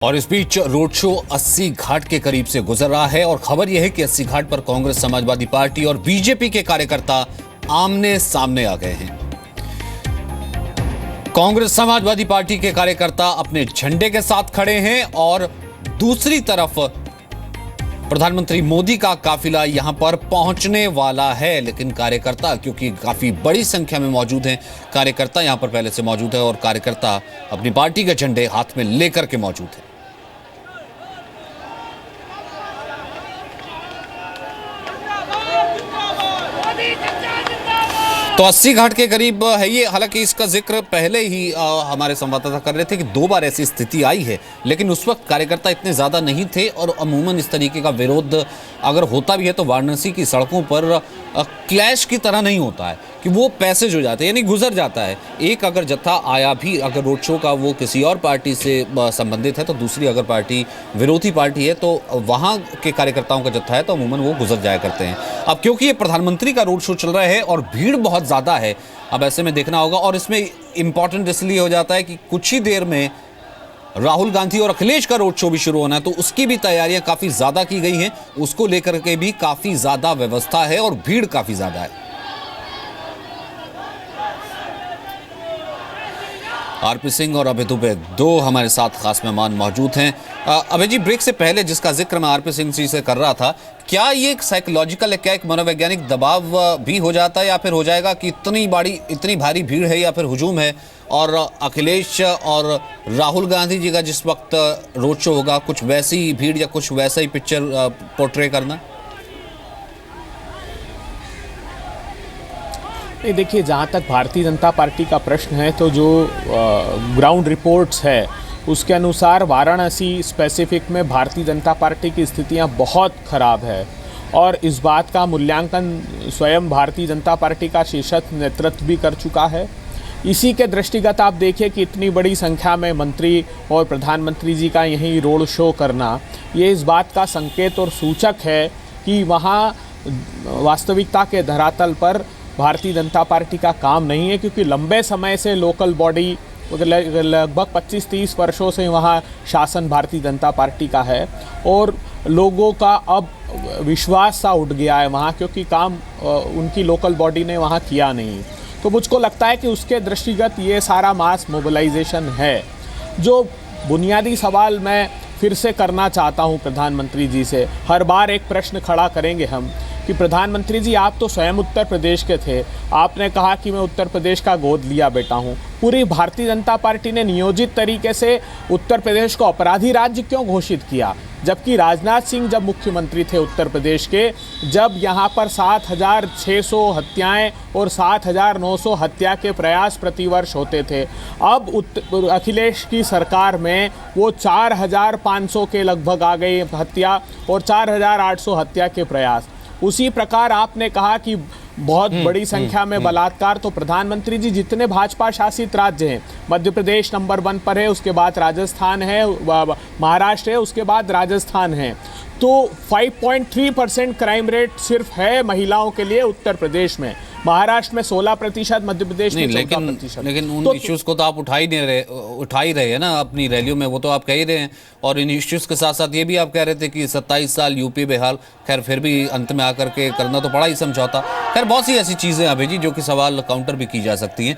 और इस बीच road show 80 घाट के करीब से गुजर रहा है और खबर यह है कि 80 घाट पर कांग्रेस, समाजवादी पार्टी और बीजेपी के कार्यकर्ता आमने सामने आ गए हैं। कांग्रेस समाजवादी पार्टी के कार्यकर्ता अपने झंडे के साथ खड़े हैं और दूसरी तरफ प्रधानमंत्री मोदी का काफिला यहां पर पहुंचने वाला है, लेकिन कार्यकर्ता क्योंकि काफी बड़ी संख्या में मौजूद हैं, कार्यकर्ता यहां पर पहले से मौजूद है और कार्यकर्ता अपनी पार्टी के झंडे हाथ में लेकर के मौजूद है। तो 80 घाट के करीब है ये। हालांकि इसका जिक्र पहले ही हमारे संवाददाता कर रहे थे कि 2 बार ऐसी स्थिति आई है, लेकिन उस वक्त कार्यकर्ता इतने ज़्यादा नहीं थे और अमूमन इस तरीके का विरोध अगर होता भी है तो वाराणसी की सड़कों पर क्लैश की तरह नहीं होता है कि वो पैसेज हो जाते हैं, यानी गुजर जाता है। एक अगर जत्था आया भी, अगर रोड शो का वो किसी और पार्टी से संबंधित है तो दूसरी अगर पार्टी विरोधी पार्टी है तो वहाँ के कार्यकर्ताओं का जत्था है तो अमूमन वो गुजर जाया करते हैं। अब क्योंकि ये प्रधानमंत्री का रोड शो चल रहा है और भीड़ बहुत ज़्यादा है, अब ऐसे में देखना होगा। और इसमें इम्पॉर्टेंट इसलिए हो जाता है कि कुछ ही देर में राहुल गांधी और अखिलेश का रोड शो भी शुरू होना है, तो उसकी भी तैयारियां काफ़ी ज़्यादा की गई हैं। उसको लेकर के भी काफ़ी ज़्यादा व्यवस्था है और भीड़ काफ़ी ज़्यादा है। आरपी सिंह और अभय दुबे 2 हमारे साथ खास मेहमान मौजूद हैं। अभय जी, ब्रेक से पहले जिसका जिक्र मैं आरपी सिंह जी से कर रहा था, क्या ये एक साइकोलॉजिकल, क्या एक मनोवैज्ञानिक दबाव भी हो जाता है या फिर हो जाएगा कि इतनी भारी भीड़ है या फिर हुजूम है और अखिलेश और राहुल गांधी जी का जिस वक्त रोड शो होगा कुछ वैसी भीड़ या कुछ वैसा ही पिक्चर पोर्ट्रे करना? नहीं, देखिए, जहाँ तक भारतीय जनता पार्टी का प्रश्न है तो जो ग्राउंड रिपोर्ट्स है उसके अनुसार वाराणसी स्पेसिफिक में भारतीय जनता पार्टी की स्थितियाँ बहुत ख़राब है और इस बात का मूल्यांकन स्वयं भारतीय जनता पार्टी का शीर्षस्थ नेतृत्व भी कर चुका है। इसी के दृष्टिगत आप देखिए कि इतनी बड़ी संख्या में मंत्री और प्रधानमंत्री जी का यहीं रोड शो करना, ये इस बात का संकेत और सूचक है कि वहाँ वास्तविकता के धरातल पर भारतीय जनता पार्टी का काम नहीं है, क्योंकि लंबे समय से लोकल बॉडी, लगभग 25-30 वर्षों से वहाँ शासन भारतीय जनता पार्टी का है और लोगों का अब विश्वास सा उठ गया है वहाँ, क्योंकि काम उनकी लोकल बॉडी ने वहाँ किया नहीं। तो मुझको लगता है कि उसके दृष्टिगत ये सारा मास मोबिलाइजेशन है। जो बुनियादी सवाल मैं फिर से करना चाहता हूँ प्रधानमंत्री जी से, हर बार एक प्रश्न खड़ा करेंगे हम कि प्रधानमंत्री जी, आप तो स्वयं उत्तर प्रदेश के थे, आपने कहा कि मैं उत्तर प्रदेश का गोद लिया बेटा हूँ। पूरी भारतीय जनता पार्टी ने नियोजित तरीके से उत्तर प्रदेश को अपराधी राज्य क्यों घोषित किया, जबकि राजनाथ सिंह जब मुख्यमंत्री थे उत्तर प्रदेश के, जब यहाँ पर 7,600 हत्याएं और 7,900 हत्या के प्रयास प्रतिवर्ष होते थे, अब अखिलेश की सरकार में वो 4,500 के लगभग आ गई हत्या और 4,800 हत्या के प्रयास। उसी प्रकार आपने कहा कि बहुत बड़ी संख्या में बलात्कार, तो प्रधानमंत्री जी, जितने भाजपा शासित राज्य हैं, मध्य प्रदेश नंबर 1 पर है, उसके बाद राजस्थान है, महाराष्ट्र है, उसके बाद राजस्थान है, तो 5.3% क्राइम रेट सिर्फ है महिलाओं के लिए उत्तर प्रदेश में। महाराष्ट्र में 16%, मध्य प्रदेश में 14%। लेकिन उन इश्यूज को तो आप उठा ही रहे हैं ना अपनी रैलियों में, वो तो आप कह ही रहे हैं। और इन इश्यूज के साथ साथ ये भी आप कह रहे थे कि 27 साल यूपी बेहाल, खैर फिर भी अंत में आकर के करना तो पड़ा ही समझौता। खैर बहुत सी ऐसी चीज़ें अभी जी जो कि सवाल काउंटर भी की जा सकती हैं।